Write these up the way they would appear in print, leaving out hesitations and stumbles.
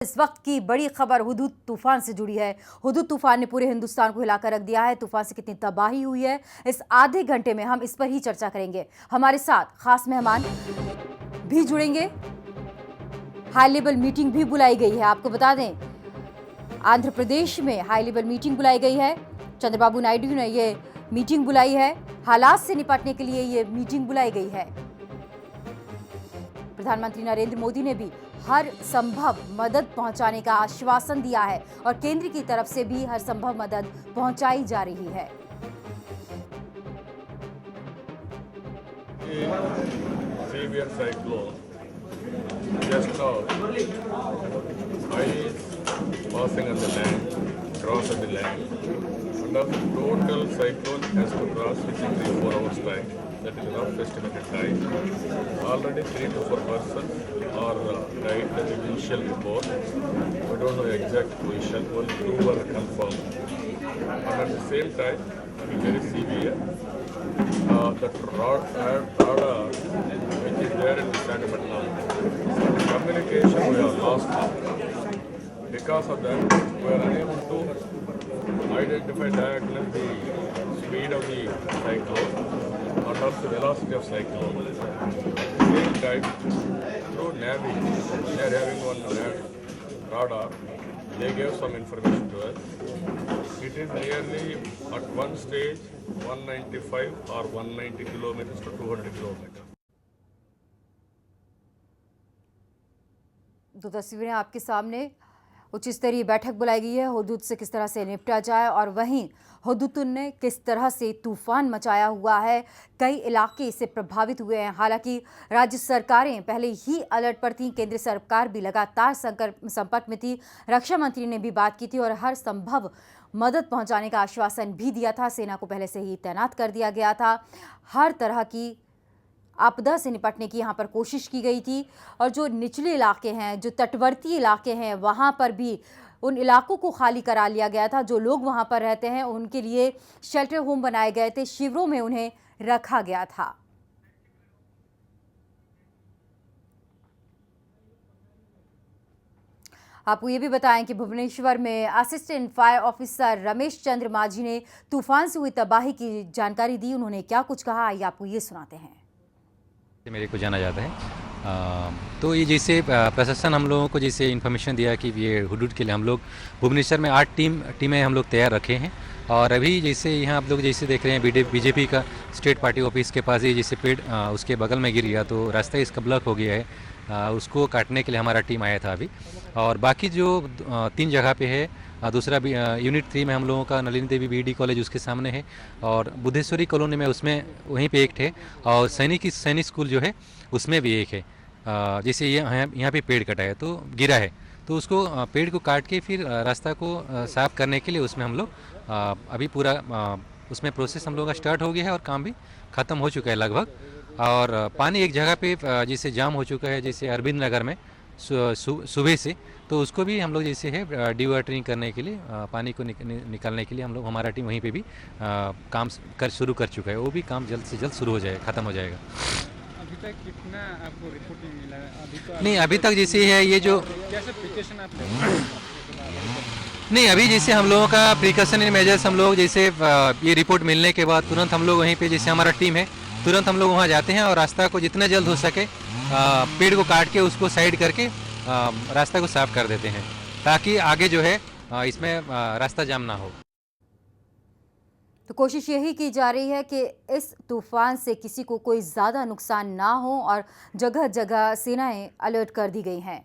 इस वक्त की बड़ी खबर हुदूद तूफान से जुड़ी है। हुदूद तूफान ने पूरे हिंदुस्तान को हिलाकर रख दिया है। तूफान से कितनी तबाही हुई है, इस आधे घंटे में हम इस पर ही चर्चा करेंगे। हमारे साथ खास मेहमान भी जुड़ेंगे। हाई लेवल मीटिंग भी बुलाई गई है। आपको बता दें, आंध्र प्रदेश में हाई लेवल मीटिंग बुलाई गई है। चंद्रबाबू नायडू ने ये मीटिंग बुलाई है। हालात से निपटने के लिए ये मीटिंग बुलाई गई है। प्रधानमंत्री नरेंद्र मोदी ने भी हर संभव मदद पहुंचाने का आश्वासन दिया है और केंद्र की तरफ से भी हर संभव मदद पहुंचाई जा रही है। Severe cyclone just now is passing on the land, crossing the land. And the total cyclone has to cross within 3-4 hours time. That is rough estimated time. Already 3 to 4 persons are died. That is initial report. We don't know exact position. Only 2 were confirmed. And at the same time, very severe. That radar which is there in Visakhapatnam, communication we have lost now. Because of that, we are unable to identify directly the speed of the cyclone and also the velocity of cyclone. At the same time, through Navy, they are having one radar. They gave some information to us. It is nearly at one stage 195 or 190 kilometers to 200 kilometers. दो तस्वीरें आपके सामने। उच्च स्तरीय बैठक बुलाई गई है, हुदूद से किस तरह से निपटा जाए और वहीं हुदूद ने किस तरह से तूफान मचाया हुआ है। कई इलाके इससे प्रभावित हुए हैं। हालांकि राज्य सरकारें पहले ही अलर्ट पर थीं, केंद्र सरकार भी लगातार संपर्क में थी। रक्षा मंत्री ने भी बात की थी और हर संभव मदद पहुंचाने का आश्वासन भी दिया था। सेना को पहले से ही तैनात कर दिया गया था। हर तरह की आपदा से निपटने की यहाँ पर कोशिश की गई थी और जो निचले इलाके हैं, जो तटवर्ती इलाके हैं, वहाँ पर भी उन इलाकों को खाली करा लिया गया था। जो लोग वहाँ पर रहते हैं उनके लिए शेल्टर होम बनाए गए थे, शिविरों में उन्हें रखा गया था। आपको ये भी बताएं कि भुवनेश्वर में assistant fire officer Ramesh Chandra माझी ने तूफान से हुई तबाही की जानकारी दी। उन्होंने क्या कुछ कहा, आइए आपको ये सुनाते हैं। मेरे को जाना जाता है तो ये जैसे प्रशासन हम लोगों को जैसे इन्फॉर्मेशन दिया कि ये हुदूद के लिए हम लोग भुवनेश्वर में 8 टीमें हम लोग तैयार रखे हैं। और अभी जैसे यहाँ आप लोग जैसे देख रहे हैं बीजेपी का स्टेट पार्टी ऑफिस के पास ही जैसे पेड़ उसके बगल में गिर गया तो रास्ता इसका ब्लॉक हो गया है। उसको काटने के लिए हमारा टीम आया था अभी। और बाकी जो 3 जगह पे है, दूसरा भी यूनिट 3 में हम लोगों का नलिनी देवी बीडी कॉलेज उसके सामने है और बुद्धेश्वरी कॉलोनी में उसमें वहीं पे एक है और सैनिक स्कूल जो है उसमें भी एक है। जैसे ये यहाँ पे पेड़ कटा है तो गिरा है तो उसको पेड़ को काट के फिर रास्ता को साफ़ करने के लिए उसमें हम लोग अभी पूरा उसमें प्रोसेस हम लोगों का स्टार्ट हो गया है और काम भी ख़त्म हो चुका है लगभग। और पानी एक जगह पे जैसे जाम हो चुका है जैसे अरविंद नगर में सुबह से, तो उसको भी हम लोग जैसे है डिवाटरिंग करने के लिए पानी को निकालने के लिए हम लोग हमारा टीम वहीं पे भी काम शुरू कर चुका है। वो भी काम जल्द से जल्द शुरू हो जाएगा, ख़त्म हो जाएगा। अभी तक कितना आपको रिपोर्टिंग मिला है? अभी तो नहीं, अभी तक जैसे है ये जो कैसे प्रिकॉशन आप ले नहीं, अभी जैसे हम लोगों का प्रिकॉशनरी मेजर्स हम लोग जैसे ये रिपोर्ट मिलने के बाद तुरंत हम लोग वहीं पे जैसे हमारा टीम है तुरंत हम लोग वहाँ जाते हैं और रास्ता को जितना जल्द हो सके पेड़ को काट के उसको साइड करके रास्ता को साफ कर देते हैं ताकि आगे जो है इसमें रास्ता जाम ना हो। तो कोशिश यही की जा रही है कि इस तूफान से किसी को कोई ज़्यादा नुकसान ना हो और जगह जगह सेनाएं अलर्ट कर दी गई हैं।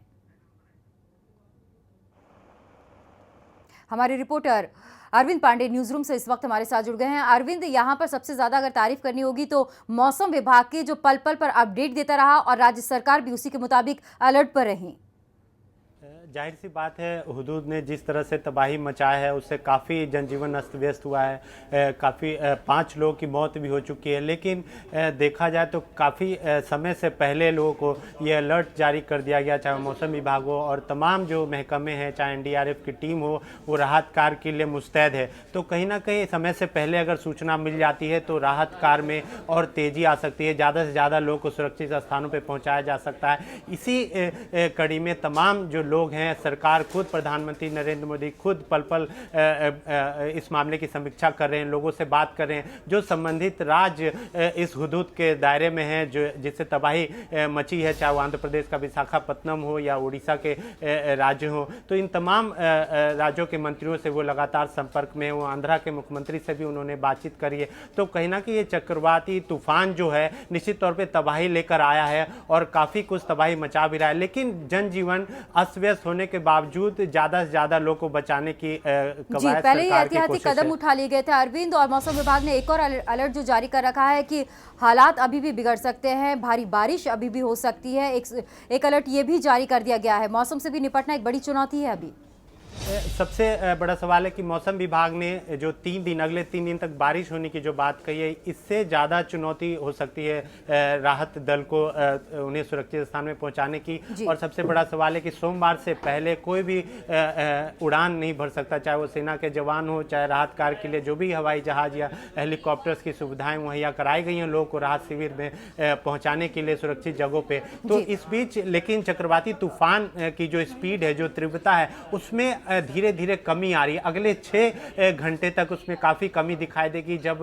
हमारे reporter Arvind Pandey news room से इस वक्त हमारे साथ जुड़ गए हैं। अरविंद, यहाँ पर सबसे ज़्यादा अगर तारीफ करनी होगी तो मौसम विभाग की जो पल पल पर अपडेट देता रहा और राज्य सरकार भी उसी के मुताबिक अलर्ट पर रही। जाहिर सी बात है, हुदूद ने जिस तरह से तबाही मचाया है उससे काफ़ी जनजीवन अस्त व्यस्त हुआ है। काफ़ी 5 लोगों की मौत भी हो चुकी है। लेकिन देखा जाए तो काफ़ी समय से पहले लोगों को ये अलर्ट जारी कर दिया गया, चाहे मौसम विभाग हो और तमाम जो महकमे हैं, चाहे एनडीआरएफ की टीम हो, वो राहत कार्य के लिए मुस्तैद है। तो कहीं ना कहीं समय से पहले अगर सूचना मिल जाती है तो राहत कार्य में और तेज़ी आ सकती है, ज़्यादा से ज़्यादा लोगों को सुरक्षित स्थानों पर पहुँचाया जा सकता है। इसी कड़ी में तमाम जो लोग लोग हैं, सरकार खुद, प्रधानमंत्री नरेंद्र मोदी खुद पल पल इस मामले की समीक्षा कर रहे हैं, लोगों से बात कर रहे हैं। जो संबंधित राज्य इस हुदूद के दायरे में हैं, जो जिससे तबाही मची है, चाहे वो आंध्र प्रदेश का विशाखापत्तनम हो या उड़ीसा के राज्य हो, तो इन तमाम राज्यों के मंत्रियों से वो लगातार संपर्क में। वो आंध्रा के मुख्यमंत्री से भी उन्होंने बातचीत करी है। तो कहीं ना कहीं ये चक्रवाती तूफान जो है निश्चित तौर पे तबाही लेकर आया है और काफ़ी कुछ तबाही मचा भी रहा है, लेकिन जनजीवन अस्त व्यस्त होने के बावजूद ज़्यादा से ज़्यादा लोग को बचाने की कवायद पहले ही सरकार की एहतियाती कोशिश है। कदम उठा लिए गए थे अरविंद, और मौसम विभाग ने एक और अलर्ट जो जारी कर रखा है कि हालात अभी भी बिगड़ सकते हैं, भारी बारिश अभी भी हो सकती है। एक अलर्ट ये भी जारी कर दिया गया है। मौसम से भी निपटना एक बड़ी चुनौती है अभी। सबसे बड़ा सवाल है कि मौसम विभाग ने जो अगले 3 दिन तक बारिश होने की जो बात कही है, इससे ज़्यादा चुनौती हो सकती है राहत दल को उन्हें सुरक्षित स्थान में पहुंचाने की। और सबसे बड़ा सवाल है कि सोमवार से पहले कोई भी उड़ान नहीं भर सकता, चाहे वो सेना के जवान हो, चाहे राहत कार्य के लिए जो भी हवाई जहाज या हेलीकॉप्टर्स की सुविधाएं मुहैया कराई गई हैं लोगों को राहत शिविर में पहुँचाने के लिए सुरक्षित जगहों पर। तो इस बीच लेकिन चक्रवाती तूफान की जो स्पीड है, जो तीव्रता है, उसमें धीरे धीरे कमी आ रही है। अगले 6 घंटे तक उसमें काफ़ी कमी दिखाई देगी। जब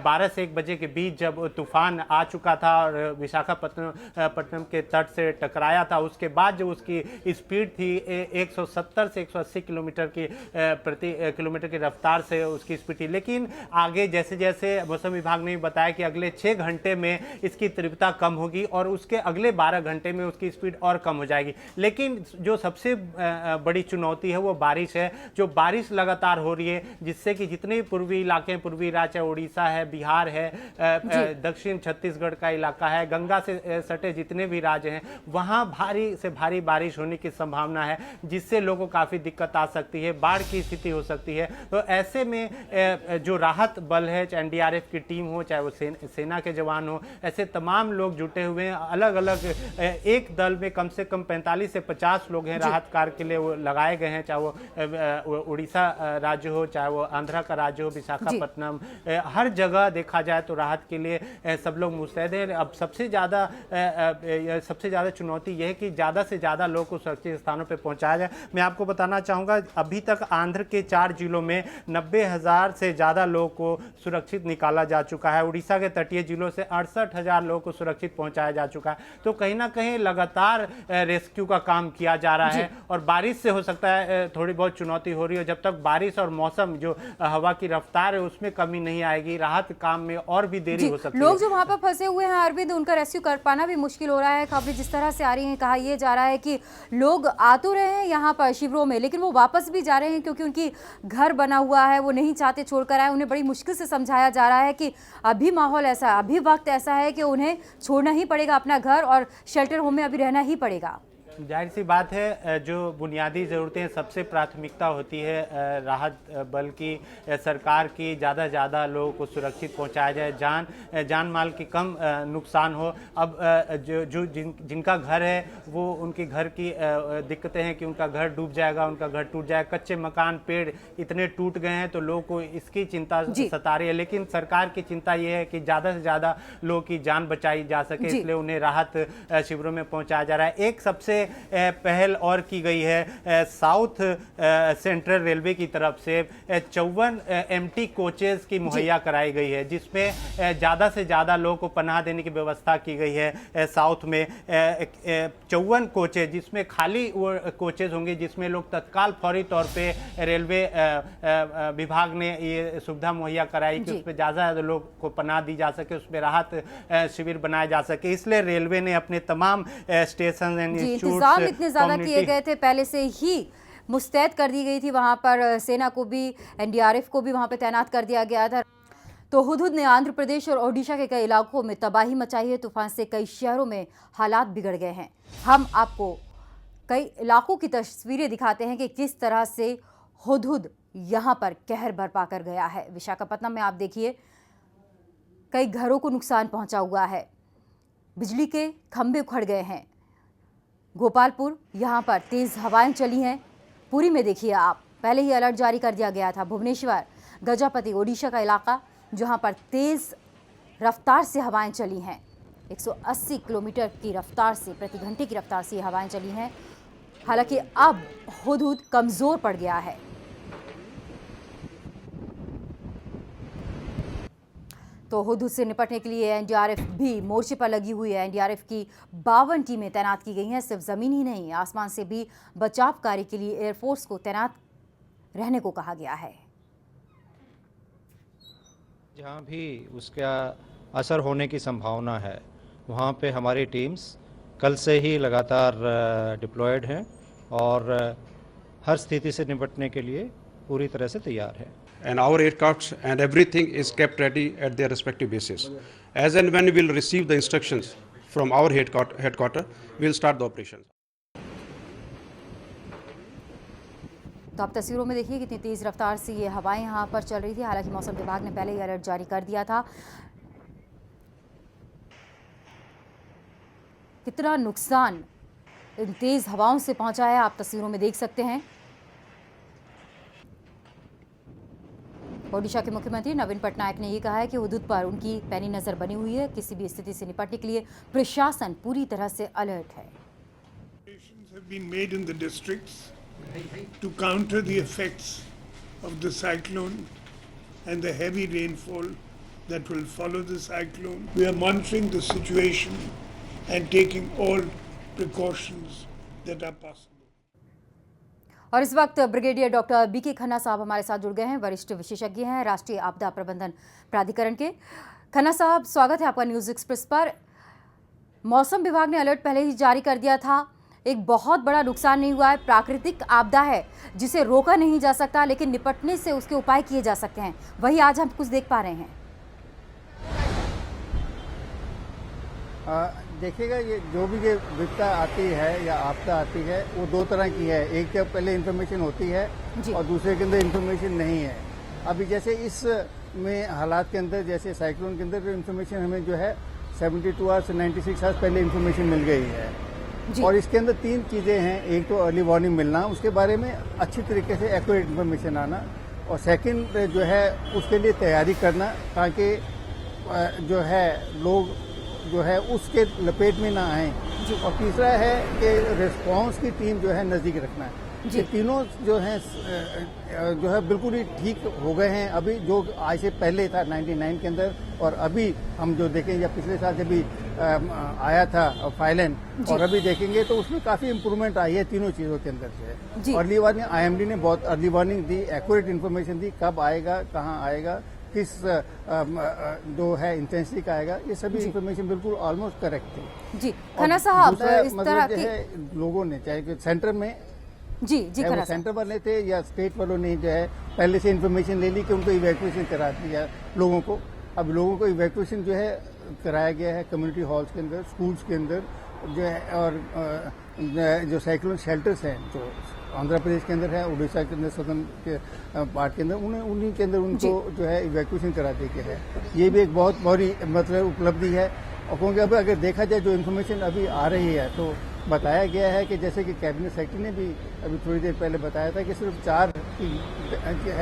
12 से 1 बजे के बीच जब तूफान आ चुका था और विशाखापत्तनम के तट से टकराया था, उसके बाद जो उसकी स्पीड थी 170 से 180 किलोमीटर की प्रति किलोमीटर की रफ्तार से उसकी स्पीड थी। लेकिन आगे जैसे जैसे मौसम विभाग ने बताया कि अगले 6 घंटे में इसकी तीव्रता कम होगी और उसके अगले 12 घंटे में उसकी स्पीड और कम हो जाएगी। लेकिन जो सबसे बड़ी चुनौती है वो बारिश है। जो बारिश लगातार हो रही है, जिससे कि जितने भी पूर्वी इलाके हैं, पूर्वी राज्य, चाहे उड़ीसा है, बिहार है, दक्षिण छत्तीसगढ़ का इलाका है, गंगा से सटे जितने भी राज्य हैं, वहां भारी से भारी बारिश होने की संभावना है, जिससे लोगों को काफी दिक्कत आ सकती है, बाढ़ की स्थिति हो सकती है। तो ऐसे में जो राहत बल है, चाहे एनडीआरएफ की टीम हो, चाहे वो सेना के जवान हो, ऐसे तमाम लोग जुटे हुए हैं। अलग अलग एक दल में कम से कम 45 से 50 लोग हैं राहत कार्य के लिए वो लगाए गए हैं, चाहे वो उड़ीसा राज्य हो, चाहे वो आंध्रा का राज्य हो, विशाखापत्तनम, हर जगह देखा जाए तो राहत के लिए सब लोग मुस्तैद हैं। अब सबसे ज़्यादा चुनौती यह है कि ज़्यादा से ज़्यादा लोगों को सुरक्षित स्थानों पर पहुंचाया जाए। मैं आपको बताना चाहूँगा, अभी तक आंध्र के 4 जिलों में 90,000 से ज़्यादा लोगों को सुरक्षित निकाला जा चुका है। उड़ीसा के तटीय जिलों से 68,000 लोगों को सुरक्षित पहुँचाया जा चुका है। तो कहीं ना कहीं लगातार रेस्क्यू का काम किया जा रहा है। और बारिश से हो सकता है थोड़ी बहुत चुनौती हो रही है। जब तक बारिश और मौसम जो हवा की रफ्तार है उसमें कमी नहीं आएगी, राहत काम में और भी देरी हो सकती है। लोग जो वहां पर फंसे हुए हैं अरविंद, उनका रेस्क्यू कर पाना भी मुश्किल हो रहा है। खबरें जिस तरह से आ रही हैं, कहा यह जा रहा है कि लोग आ तो रहे हैं यहाँ पर शिविरों में, लेकिन वो वापस भी जा रहे हैं क्योंकि उनकी घर बना हुआ है, वो नहीं चाहते छोड़कर आए। उन्हें बड़ी मुश्किल से समझाया जा रहा है कि अभी माहौल ऐसा, अभी वक्त ऐसा है कि उन्हें छोड़ना ही पड़ेगा अपना घर, और शेल्टर होम में अभी रहना ही पड़ेगा। जाहिर सी बात है, जो बुनियादी ज़रूरतें सबसे प्राथमिकता होती है राहत बल की, सरकार की, ज़्यादा से ज़्यादा लोगों को सुरक्षित पहुंचाया जाए, जान माल की कम नुकसान हो। अब जिनका घर है वो उनके घर की दिक्कतें हैं कि उनका घर डूब जाएगा, उनका घर टूट जाएगा, कच्चे मकान, पेड़ इतने टूट गए हैं, तो लोगों को इसकी चिंता सता रही है। लेकिन सरकार की चिंता ये है कि ज़्यादा से ज़्यादा लोगों की जान बचाई जा सके, इसलिए उन्हें राहत शिविरों में पहुँचाया जा रहा है। एक सबसे पहल और की गई है साउथ सेंट्रल रेलवे की तरफ से 54 एमटी कोचेस की मुहैया कराई गई है, जिसमें ज़्यादा से ज़्यादा लोगों को पनाह देने की व्यवस्था की गई है। साउथ में 54 कोचेज, जिसमें खाली वो कोचेज होंगे जिसमें लोग तत्काल फौरी तौर पे रेलवे विभाग ने ये सुविधा मुहैया कराई कि उस पर ज़्यादा लोग को पनाह दी जा सके, उस पर राहत शिविर बनाए जा सके। इसलिए रेलवे ने अपने तमाम स्टेशन एंड इंतजाम इतने ज्यादा किए गए थे, पहले से ही मुस्तैद कर दी गई थी। वहां पर सेना को भी, एनडीआरएफ को भी वहां पर तैनात कर दिया गया था। तो हुदहुद ने आंध्र प्रदेश और ओडिशा के कई इलाकों में तबाही मचाई है। तूफान से कई शहरों में हालात बिगड़ गए हैं। हम आपको कई इलाकों की तस्वीरें दिखाते हैं कि किस तरह से हुदहुद यहाँ पर कहर बरपा कर गया है। विशाखापत्तनम में आप देखिए, कई घरों को नुकसान पहुंचा हुआ है, बिजली के खंभे उखड़ गए हैं। गोपालपुर, यहाँ पर तेज हवाएं चली हैं। पुरी में देखिए आप, पहले ही अलर्ट जारी कर दिया गया था। भुवनेश्वर, गजपति, ओडिशा का इलाका, जहाँ पर तेज रफ्तार से हवाएं चली हैं। 180 किलोमीटर की रफ्तार से, प्रति घंटे की रफ्तार से हवाएं चली हैं। हालांकि अब हुदूद कमजोर पड़ गया है। तो हुदूद से निपटने के लिए एनडीआरएफ भी मोर्चे पर लगी हुई है। एनडीआरएफ की 52 टीमें तैनात की गई हैं। सिर्फ जमीन ही नहीं, आसमान से भी बचाव कार्य के लिए एयरफोर्स को तैनात रहने को कहा गया है। जहाँ भी उसका असर होने की संभावना है वहाँ पे हमारी टीम्स कल से ही लगातार डिप्लॉयड हैं और हर स्थिति से निपटने के लिए पूरी तरह से तैयार है। And our aircrafts and everything is kept ready at their respective bases. As and when we will receive the instructions from our headquarter, we will start the operations. तो आप तस्वीरों में देखिए कितनी तेज रफ्तार से ये हवाएं यहाँ पर चल रही थी। हालांकि मौसम विभाग ने पहले ही अलर्ट जारी कर दिया था। कितना नुकसान इन तेज हवाओं से पहुंचा है आप तस्वीरों में देख सकते हैं। ओडिशा के मुख्यमंत्री नवीन पटनायक ने यह कहा है कि हुदूद पर उनकी पैनी नजर बनी हुई है। किसी भी स्थिति से निपटने के लिए प्रशासन पूरी तरह से अलर्ट है। Have been made in the districts to counter the effects of the cyclone and the heavy rainfall that will follow the cyclone. We are monitoring the situation and taking all precautions that are possible. और इस वक्त brigadier doctor BK Khanna साहब हमारे साथ जुड़ गए हैं। वरिष्ठ विशेषज्ञ हैं राष्ट्रीय आपदा प्रबंधन प्राधिकरण के। खन्ना साहब, स्वागत है आपका न्यूज़ एक्सप्रेस पर। मौसम विभाग ने अलर्ट पहले ही जारी कर दिया था। एक बहुत बड़ा नुकसान नहीं हुआ है, प्राकृतिक आपदा है जिसे रोका नहीं जा सकता, लेकिन निपटने से उसके उपाय किए जा सकते हैं। वही आज हम कुछ देख पा रहे हैं। देखिएगा, ये जो भी ये विपदा आती है या आपदा आती है वो दो तरह की है। एक जब पहले इन्फॉर्मेशन होती है और दूसरे के अंदर इन्फॉर्मेशन नहीं है। अभी जैसे इस में हालात के अंदर, जैसे साइक्लोन के अंदर इन्फॉर्मेशन हमें जो है 72 आवर्स 96 आवर्स पहले इन्फॉर्मेशन मिल गई है। और इसके अंदर तीन चीज़ें हैं। एक तो अर्ली वार्निंग मिलना, उसके बारे में अच्छी तरीके से एक्यूरेट इन्फॉर्मेशन आना, और सेकंड जो है उसके लिए तैयारी करना ताकि जो है लोग जो है उसके लपेट में ना आए। और तीसरा है कि रिस्पांस की टीम जो है नज़दीक रखना है। ये तीनों जो हैं जो है बिल्कुल ही ठीक हो गए हैं। अभी जो आज से पहले था 99 के अंदर, और अभी हम जो देखें या पिछले साल जब भी आया था फाइलन, और अभी देखेंगे तो उसमें काफ़ी इम्प्रूवमेंट आई है तीनों चीज़ों के अंदर से। अर्ली वार्निंग, IMD ने बहुत अर्ली वार्निंग दी, एक्यूरेट इन्फॉर्मेशन दी, कब आएगा, कहाँ आएगा, किस जो है इंटेंसिटी का आएगा, ये सभी इन्फॉर्मेशन बिल्कुल ऑलमोस्ट करेक्ट थी। जी खन्ना साहब, इस तरह जो है लोगों ने, चाहे सेंटर में खन्ना सेंटर वाले थे या स्टेट वालों ने जो है पहले से इन्फॉर्मेशन ले ली कि उनको इवैक्यूएशन करा दिया लोगों को। अब लोगों को इवैक्यूएशन जो है कराया गया है कम्युनिटी हॉल्स के अंदर, स्कूल्स के अंदर जो है, और जो साइक्लोन शेल्टर्स हैं जो आंध्र प्रदेश के अंदर है, उड़ीसा के अंदर, सदन के पार्ट के अंदर, उन्हीं के अंदर उनको जो है इवैक्यूएशन करा दी गई है। ये भी एक बहुत बड़ी मतलब उपलब्धि है। और क्योंकि अब अगर देखा जाए जो इन्फॉर्मेशन अभी आ रही है तो बताया गया है कि जैसे कि कैबिनेट सेक्रेटरी ने भी अभी थोड़ी देर पहले बताया था कि सिर्फ 4 की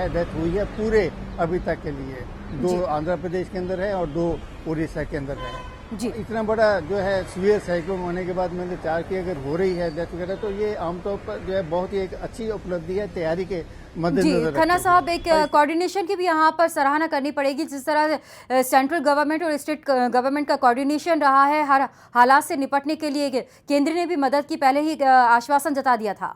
डेथ हुई है पूरे अभी तक के लिए। 2 आंध्र प्रदेश के अंदर है और 2 उड़ीसा के अंदर है। इतना बड़ा जो है सीवियर साइक्लोन होने के बाद मैंने 4 की अगर हो रही है डेथ वगैरह, तो ये आमतौर पर जो है बहुत ही एक अच्छी उपलब्धि है तैयारी के मद्देनजर। खन्ना साहब, एक कोऑर्डिनेशन की भी यहाँ पर सराहना करनी पड़ेगी। जिस तरह सेंट्रल गवर्नमेंट और स्टेट गवर्नमेंट का कोऑर्डिनेशन रहा है हर हालात से निपटने के लिए, केंद्र ने भी मदद की पहले ही आश्वासन जता दिया था।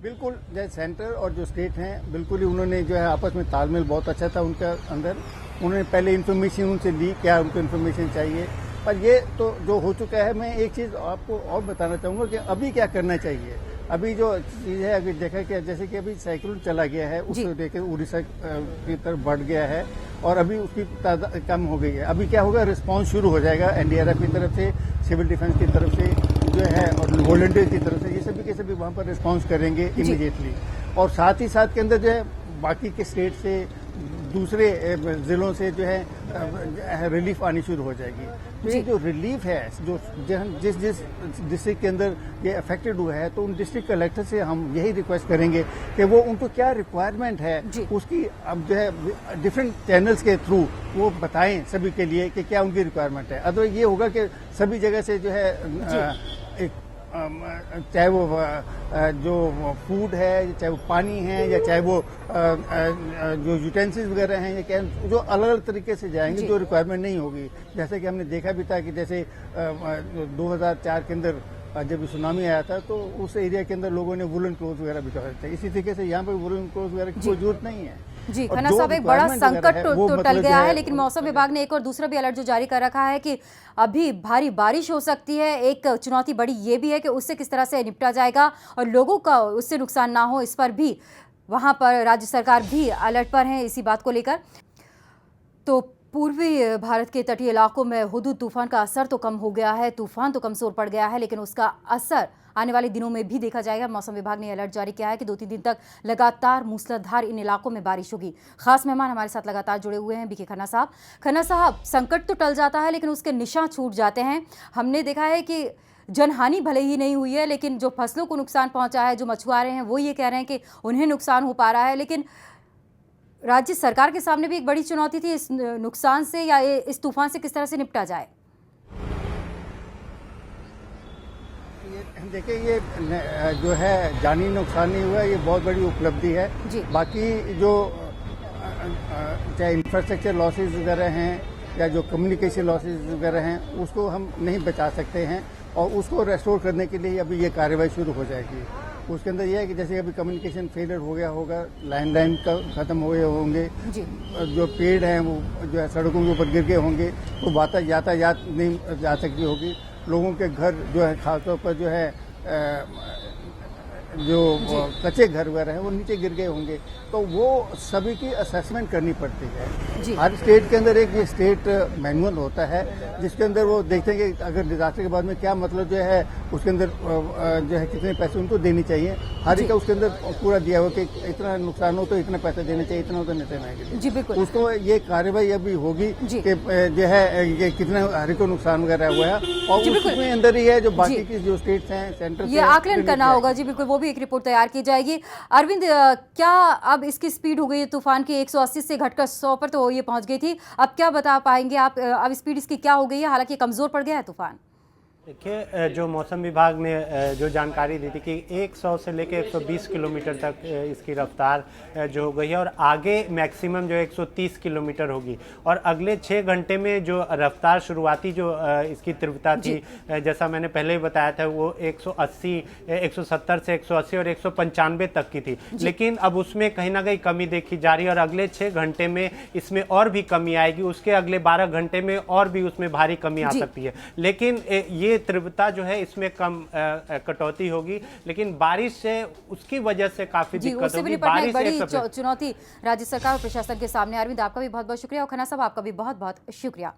बिल्कुल, जैसे सेंटर और जो स्टेट हैं बिल्कुल ही उन्होंने जो है आपस में तालमेल बहुत अच्छा था उनका अंदर। उन्होंने पहले इन्फॉर्मेशन उनसे ली, क्या उनको इन्फॉर्मेशन चाहिए। पर ये तो जो हो चुका है, मैं एक चीज़ आपको और बताना चाहूँगा कि अभी क्या करना चाहिए। अभी जो चीज़ है, अगर देखा कि जैसे कि अभी साइक्लोन चला गया है, उसको देखे उड़ीसा की तरफ बढ़ गया है और अभी उसकी तादाद कम हो गई है। अभी क्या होगा, रिस्पांस शुरू हो जाएगा एनडीआरएफ की तरफ से, सिविल डिफेंस की तरफ से जो है, और वॉलंटियर की तरफ से। ये सभी के सभी वहाँ पर रिस्पांस करेंगे इमीडिएटली। और साथ ही साथ के अंदर जो है बाकी के स्टेट से, दूसरे जिलों से जो है रिलीफ आनी शुरू हो जाएगी। तो ये जो रिलीफ है, जो जिस डिस्ट्रिक्ट के अंदर ये अफेक्टेड हुआ है, तो उन डिस्ट्रिक्ट कलेक्टर से हम यही रिक्वेस्ट करेंगे कि वो उनको क्या रिक्वायरमेंट है उसकी अब जो है डिफरेंट चैनल्स के थ्रू वो बताएं सभी के लिए कि क्या उनकी रिक्वायरमेंट है। अदरवाइज ये होगा कि सभी जगह से जो है एक चाहे वो जो फूड है, चाहे वो पानी है, या चाहे वो जो यूटेंसिल्स वगैरह हैं, या क्या जो अलग अलग तरीके से जाएंगे, जो रिक्वायरमेंट नहीं होगी। जैसे कि हमने देखा भी था कि जैसे 2004 के अंदर जब सुनामी आया था तो उस एरिया के अंदर लोगों ने वुलन क्लोथ वगैरह बिछाए थे। इसी तरीके से यहाँ पर वुलन क्लोथ वगैरह की कोई जरूरत नहीं है। जी और खन्ना जो साहब, एक बड़ा requirement वगैरह संकट है, तो वो टल मतलब गया जो है, लेकिन मौसम विभाग ने एक और दूसरा भी अलर्ट जो जारी कर रखा है कि अभी भारी बारिश हो सकती है। एक चुनौती बड़ी ये भी है कि उससे किस तरह से निपटा जाएगा और लोगों का उससे नुकसान ना हो, इस पर भी वहां पर राज्य सरकार भी अलर्ट पर है इसी बात को लेकर। तो पूर्वी भारत के तटीय इलाकों में हुदूद तूफान का असर तो कम हो गया है, तूफान तो कमजोर पड़ गया है, लेकिन उसका असर आने वाले दिनों में भी देखा जाएगा। मौसम विभाग ने अलर्ट जारी किया है कि 2-3 दिन तक लगातार मूसलाधार इन इलाकों में बारिश होगी। खास मेहमान हमारे साथ लगातार जुड़े हुए हैं बीके खन्ना साहब। खन्ना साहब, संकट तो टल जाता है लेकिन उसके निशान छूट जाते हैं। हमने देखा है कि जनहानि भले ही नहीं हुई है, लेकिन जो फसलों को नुकसान पहुंचा है, जो मछुआरे हैं वो ये कह रहे हैं कि उन्हें नुकसान हो पा रहा है। लेकिन राज्य सरकार के सामने भी एक बड़ी चुनौती थी इस नुकसान से या इस तूफान से किस तरह से निपटा जाए। देखिए, ये जो है जानी नुकसान नहीं हुआ, ये बहुत बड़ी उपलब्धि है। बाकी जो चाहे इंफ्रास्ट्रक्चर लॉसेस वगैरह हैं या जो कम्युनिकेशन लॉसेस वगैरह हैं, उसको हम नहीं बचा सकते हैं और उसको रेस्टोर करने के लिए अभी ये कार्रवाई शुरू हो जाएगी। उसके अंदर यह है कि जैसे अभी कम्युनिकेशन फेलियर हो गया होगा, लैंडलाइन का खत्म हो गए होंगे, जो पेड़ हैं वो जो है सड़कों के ऊपर गिर गए होंगे, तो यातायात नहीं जा सकती होगी। लोगों के घर जो है खासतौर पर जो है जो कच्चे घर वगैरह हैं वो नीचे गिर गए होंगे, तो वो सभी की असेसमेंट करनी पड़ती है। हर स्टेट के अंदर एक ये स्टेट मैनुअल होता है जिसके अंदर वो देखते हैं कि अगर डिजास्टर के बाद में क्या मतलब जो है उसके अंदर जो है कितने पैसे उनको देने चाहिए। हर एक का उसके अंदर पूरा दिया हुआ कि इतना नुकसान हो तो इतना पैसा देना चाहिए, इतना तो नहीं देना है। जी बिल्कुल, उसको ये कार्रवाई अभी होगी कि जो है ये कितना हर एक को नुकसान वगैरह हुआ है और उसमें अंदर ही है जो बाकी की जो स्टेट्स हैं, सेंटर ये आकलन करना होगा। जी बिल्कुल, वो भी एक रिपोर्ट तैयार की जाएगी। अरविंद, क्या अब इसकी स्पीड हो गई है तूफान की 180 से घटकर 100 पर तो ये पहुंच गई थी, अब क्या बता पाएंगे आप, अब स्पीड इसकी क्या हो गई है? हालांकि कमजोर पड़ गया है तूफान। देखिए, जो मौसम विभाग ने जो जानकारी दी थी कि 100 से लेकर 120 किलोमीटर तक इसकी रफ्तार जो हो गई है और आगे मैक्सिमम जो 130 किलोमीटर होगी और अगले 6 घंटे में जो रफ्तार शुरुआती जो इसकी तीव्रता थी, जैसा मैंने पहले ही बताया था, वो 170 से 180 और 195 तक की थी। लेकिन अब उसमें कहीं ना कहीं कमी देखी जा रही है और अगले 6 घंटे में इसमें और भी कमी आएगी। उसके अगले 12 घंटे में और भी उसमें भारी कमी आ सकती है। लेकिन ये तीव्रता जो है इसमें कम कटौती होगी, लेकिन बारिश से उसकी वजह से काफी दिक्कत होगी। बारिश बड़ी चुनौती राज्य सरकार और प्रशासन के सामने। अरविंद, आपका भी बहुत बहुत शुक्रिया और खन्ना साहब आपका भी बहुत बहुत शुक्रिया।